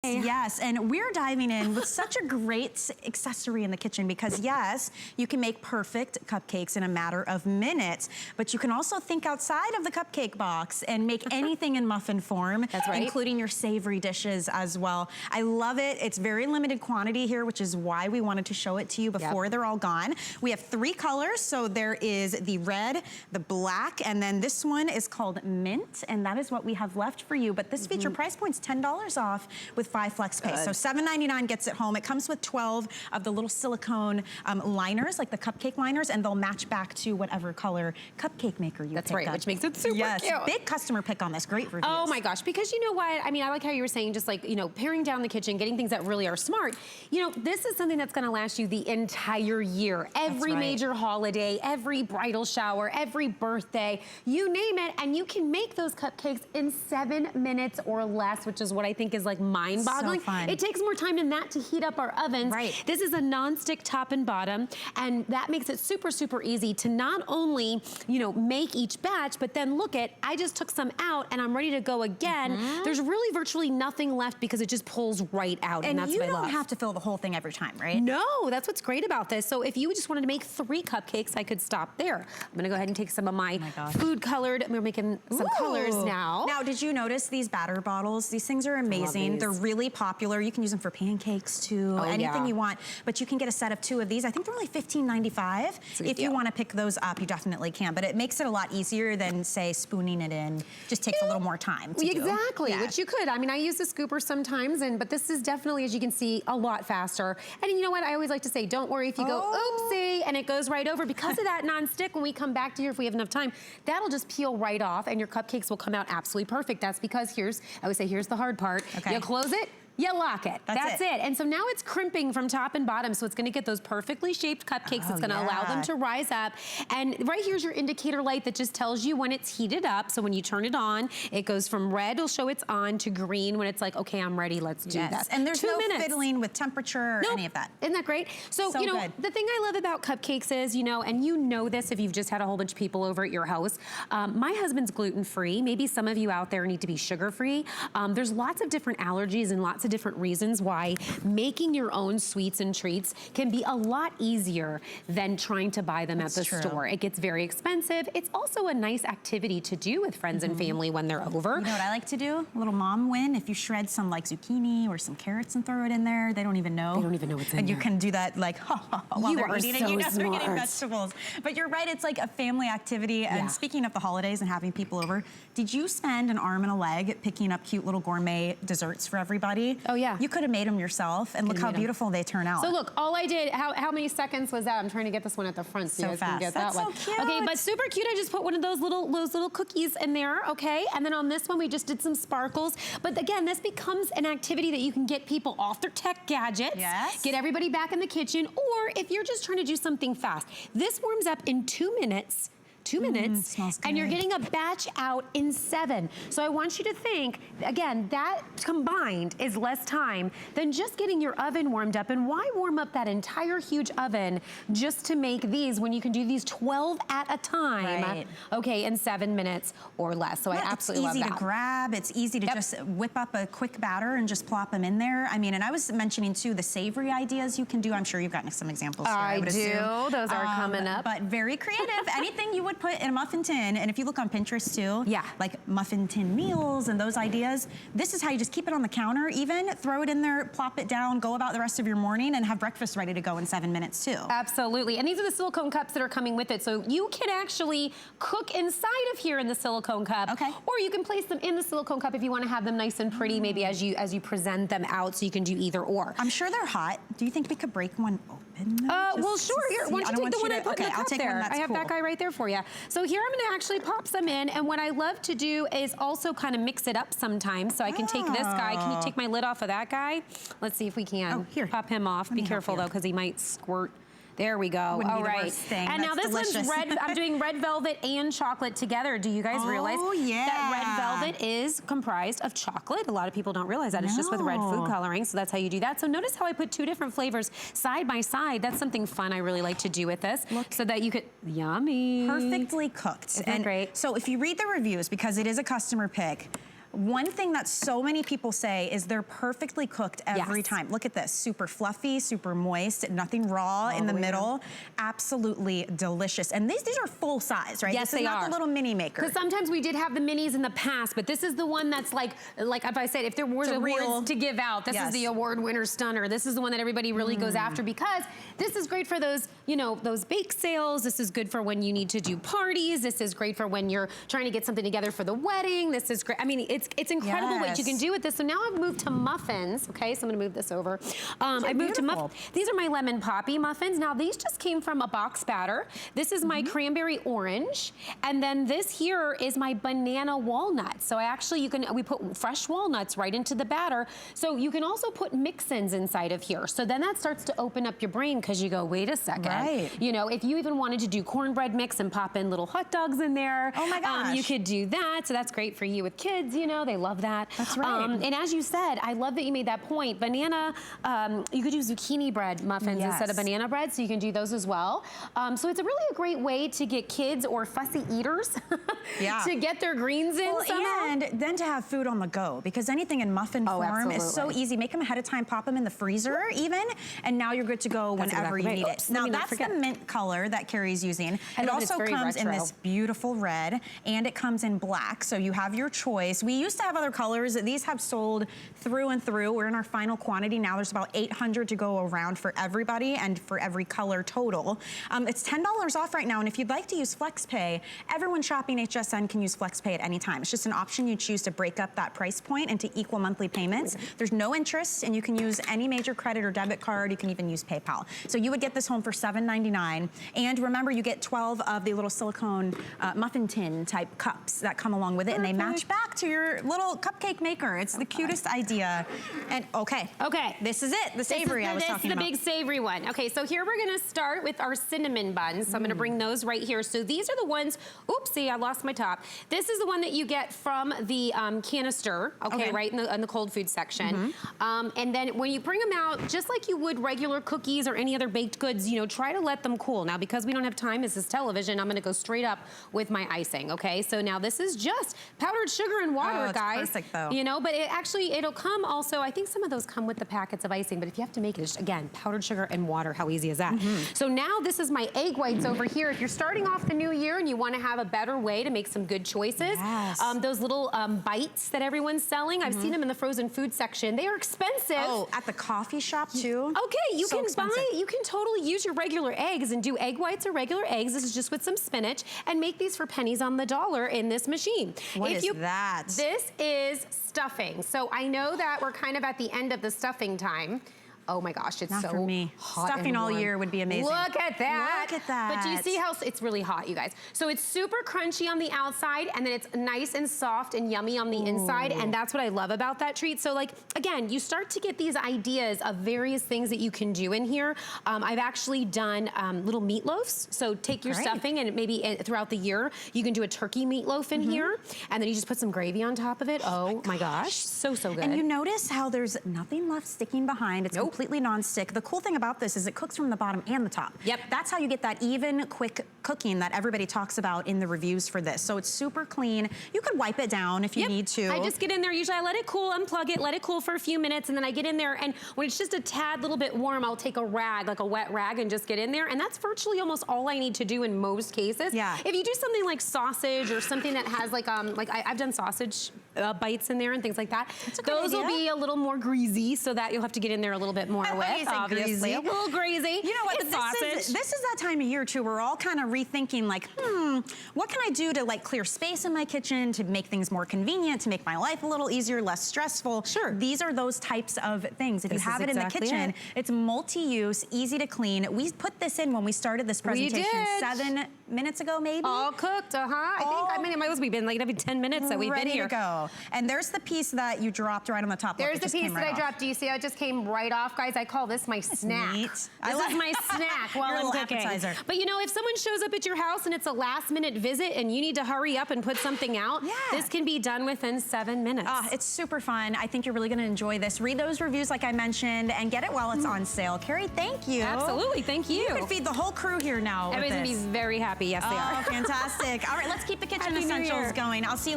Yes, and we're diving in with such a great accessory in the kitchen because yes, you can make perfect cupcakes in a matter of minutes, but you can also think outside of the cupcake box and make anything in muffin form, That's right. including your savory dishes as well. I love it. It's very limited quantity here, which is why we wanted to show it to you before they're all gone. We have 3 colors, so there is the red, the black, and then this one is called mint, and that is what we have left for you. But this feature price point's $10 off with 5 flex pay. So $7.99 gets it home. It comes with 12 of the little silicone liners, like the cupcake liners, and they'll match back to whatever color cupcake maker you That's pick right, up. which makes it super cute. Big customer pick on this. Great reviews. Oh my gosh, because you know what? I mean, I like how you were saying, just like, you know, paring down the kitchen, getting things that really are smart. You know, this is something that's gonna last you the entire year. Every major holiday, every bridal shower, every birthday, you name it, and you can make those cupcakes in 7 minutes or less, which is what I think is like mind-boggling. So fun. It takes more time than that to heat up our ovens. This is a non-stick top and bottom, and that makes it super, super easy to not only, you know, make each batch, but then look at, I just took some out and I'm ready to go again. There's really virtually nothing left because it just pulls right out, and that's what I love. And you don't have to fill the whole thing every time, right? No, that's what's great about this. So if you just wanted to make 3 cupcakes, I could stop there. I'm gonna go ahead and take some of my food colored, we're making some colors now. Now, did you notice these batter bottles? These things are amazing. They're really popular. You can use them for pancakes too, anything you want, but you can get a set of 2 of these. I think they're only $15.95. If you want to pick those up, you definitely can, but it makes it a lot easier than, say, spooning it in. Just takes a little more time to do. Which you could. I mean, I use the scooper sometimes, but this is definitely, as you can see, a lot faster. And you know what? I always like to say, don't worry if you go, oopsie, and it goes right over. Because of that non-stick, when we come back to here, if we have enough time, that'll just peel right off, and your cupcakes will come out absolutely perfect. That's because I always say, here's the hard part. You close it, you lock it. That's it. And so now it's crimping from top and bottom, so it's gonna get those perfectly shaped cupcakes. It's gonna allow them to rise up. And right here's your indicator light that just tells you when it's heated up. So when you turn it on, it goes from red, it'll show it's on, to green when it's like, okay, I'm ready, let's do this. And there's no fiddling with temperature or any of that. Isn't that great? So you know, the thing I love about cupcakes is, you know, and you know this if you've just had a whole bunch of people over at your house, my husband's gluten-free. Maybe some of you out there need to be sugar-free. There's lots of different allergies and lots of different reasons why making your own sweets and treats can be a lot easier than trying to buy them at the store. It gets very expensive. It's also a nice activity to do with friends and family when they're over. You know what I like to do? A little mom win. If you shred some like zucchini or some carrots and throw it in there, they don't even know. They don't even know what's in there. And you can do that like, while they're eating it, you know they're getting vegetables. But you're right, it's like a family activity. And speaking of the holidays and having people over, did you spend an arm and a leg picking up cute little gourmet desserts for everybody? Oh yeah. You could have made them yourself, and look how beautiful they turn out. So look, all I did, how many seconds was that? I'm trying to get this one at the front so you guys can get that one. So cute. Okay, but super cute. I just put one of those little cookies in there, okay? And then on this one, we just did some sparkles. But again, this becomes an activity that you can get people off their tech gadgets, get everybody back in the kitchen, or if you're just trying to do something fast. This warms up in 2 minutes. 2 minutes, and you're getting a batch out in 7. So I want you to think, again, that combined is less time than just getting your oven warmed up. And why warm up that entire huge oven just to make these when you can do these 12 at a time, okay, in 7 minutes or less. So I absolutely love that. It's easy to grab, it's easy to just whip up a quick batter and just plop them in there. I mean, and I was mentioning too, the savory ideas you can do. I'm sure you've gotten some examples here, I would assume. Those are coming up. But very creative. Anything you would put in a muffin tin, and if you look on Pinterest too, like muffin tin meals and those ideas, this is how you just keep it on the counter even, throw it in there, plop it down, go about the rest of your morning, and have breakfast ready to go in 7 minutes too. Absolutely, and these are the silicone cups that are coming with it, so you can actually cook inside of here in the silicone cup, or you can place them in the silicone cup if you want to have them nice and pretty, maybe as you present them out, so you can do either or. I'm sure they're hot. Do you think we could break one open? Well, sure. Here, why don't you take the one I put in the cup there? I have that guy right there for you. So here I'm going to actually pop some in, and what I love to do is also kind of mix it up sometimes. So I can take this guy. Can you take my lid off of that guy? Let's see if we can. Pop him off. Be careful though, because he might squirt. There we go. All right. And now this one's red. I'm doing red velvet and chocolate together. Do you guys realize that red velvet is comprised of chocolate? A lot of people don't realize that. It's just with red food coloring. So that's how you do that. So notice how I put 2 different flavors side by side. That's something fun I really like to do with this. So that you could, yummy. Perfectly cooked. Isn't that great? So if you read the reviews, because it is a customer pick, One thing that so many people say is they're perfectly cooked every time. Look at this, super fluffy, super moist, nothing raw in the middle. Absolutely delicious. And these are full size, right? Yes, this is not the little mini maker. Because sometimes we did have the minis in the past, but this is the one that's like if I said, if there were awards to give out, this is the award winner stunner. This is the one that everybody really goes after, because this is great for those, you know, those bake sales. This is good for when you need to do parties. This is great for when you're trying to get something together for the wedding. This is great. I mean, it's incredible what you can do with this. So now I've moved to muffins. Okay, so I'm gonna move this over. I moved to muffins. These are my lemon poppy muffins. Now these just came from a box batter. This is my cranberry orange, and then this here is my banana walnut. So I actually, we put fresh walnuts right into the batter. So you can also put mix-ins inside of here. So then that starts to open up your brain, because you go, wait a second. Right. You know, if you even wanted to do cornbread mix and pop in little hot dogs in there. Oh my gosh. You could do that. So that's great for you with kids, you know, they love that. That's right. And as you said, I love that you made that point. Banana, you could do zucchini bread muffins instead of banana bread, so you can do those as well. So it's really a great way to get kids or fussy eaters to get their greens in somehow. And then to have food on the go, because anything in muffin form is so easy. Make them ahead of time, pop them in the freezer even, and now you're good to go whenever you need it. Now that's the mint color that Carrie's using. It also comes in this beautiful red, and it comes in black, so you have your choice. We used to have other colors. These have sold through and through. We're in our final quantity now. There's about 800 to go around for everybody and for every color total. It's $10 off right now, and if you'd like to use FlexPay, everyone shopping HSN can use FlexPay at any time. It's just an option you choose to break up that price point into equal monthly payments. There's no interest, and you can use any major credit or debit card. You can even use PayPal. So you would get this home for $7.99, and remember, you get 12 of the little silicone muffin tin type cups that come along with it, and they match back to your little cupcake maker. It's the cutest idea. And okay, this is it, the savory I was talking about. This is the big savory one. Okay, so here we're gonna start with our cinnamon buns. So I'm gonna bring those right here. So these are the ones, oopsie, I lost my top. This is the one that you get from the canister, right in the cold food section. And then when you bring them out, just like you would regular cookies or any other baked goods, you know, try to let them cool. Now, because we don't have time, this is television, I'm gonna go straight up with my icing, okay? So now this is just powdered sugar and water, guys. Perfect, though. You know, but it'll come also, I think some of those come with the packets of icing, but if you have to make it, just, again, powdered sugar and water, how easy is that? So now this is my egg whites over here. If you're starting off the new year and you wanna have a better way to make some good choices, those little bites that everyone's selling, I've seen them in the frozen food section. They are expensive. Oh, at the coffee shop too? Okay, you can totally use your regular eggs and do egg whites or regular eggs. This is just with some spinach, and make these for pennies on the dollar in this machine. What is that? This is stuffing. So I know that we're kind of at the end of the stuffing time. Oh my gosh, it's so for me. hot. Stuffing all year would be amazing. Look at that. Look at that. But do you see how it's really hot, you guys? So it's super crunchy on the outside, and then it's nice and soft and yummy on the inside, and that's what I love about that treat. So like, again, you start to get these ideas of various things that you can do in here. I've actually done little meatloafs. So take your stuffing, and maybe throughout the year, you can do a turkey meatloaf in here, and then you just put some gravy on top of it. Oh my gosh, so good. And you notice how there's nothing left sticking behind. It's completely non-stick. The cool thing about this is it cooks from the bottom and the top. Yep. That's how you get that even, quick cooking that everybody talks about in the reviews for this. So it's super clean. You could wipe it down if you need to. I just get in there. Usually I let it cool, unplug it, let it cool for a few minutes, and then I get in there, and when it's just a tad little bit warm, I'll take a rag, like a wet rag, and just get in there, and that's virtually almost all I need to do in most cases. Yeah. If you do something like sausage or something that has like I've done sausage bites in there and things like that. Those will be a little more greasy, so that you'll have to get in there a little bit more with, obviously. A little greasy. You know what? This is that time of year too. We're all kind of rethinking, like, what can I do to like clear space in my kitchen, to make things more convenient, to make my life a little easier, less stressful. Sure. These are those types of things. If you have it in the kitchen, it's multi-use, easy to clean. We put this in when we started this presentation 7 minutes ago, maybe. All cooked, I think it might have been like every 10 minutes that we've been here. Ready to go. And there's the piece that you dropped right on the top. There's the piece that I dropped. Do you see how it just came right off, guys? I call this my snack. This is my snack while I'm cooking. Appetizer. But you know, if someone shows up at your house and it's a last-minute visit and you need to hurry up and put something out, this can be done within 7 minutes. It's super fun. I think you're really going to enjoy this. Read those reviews like I mentioned and get it while it's on sale. Carrie, thank you. Absolutely, thank you. You can feed the whole crew here now. Everybody's going to be very happy. Yes, they are. Fantastic. All right, let's keep the kitchen essentials going. I'll see you later.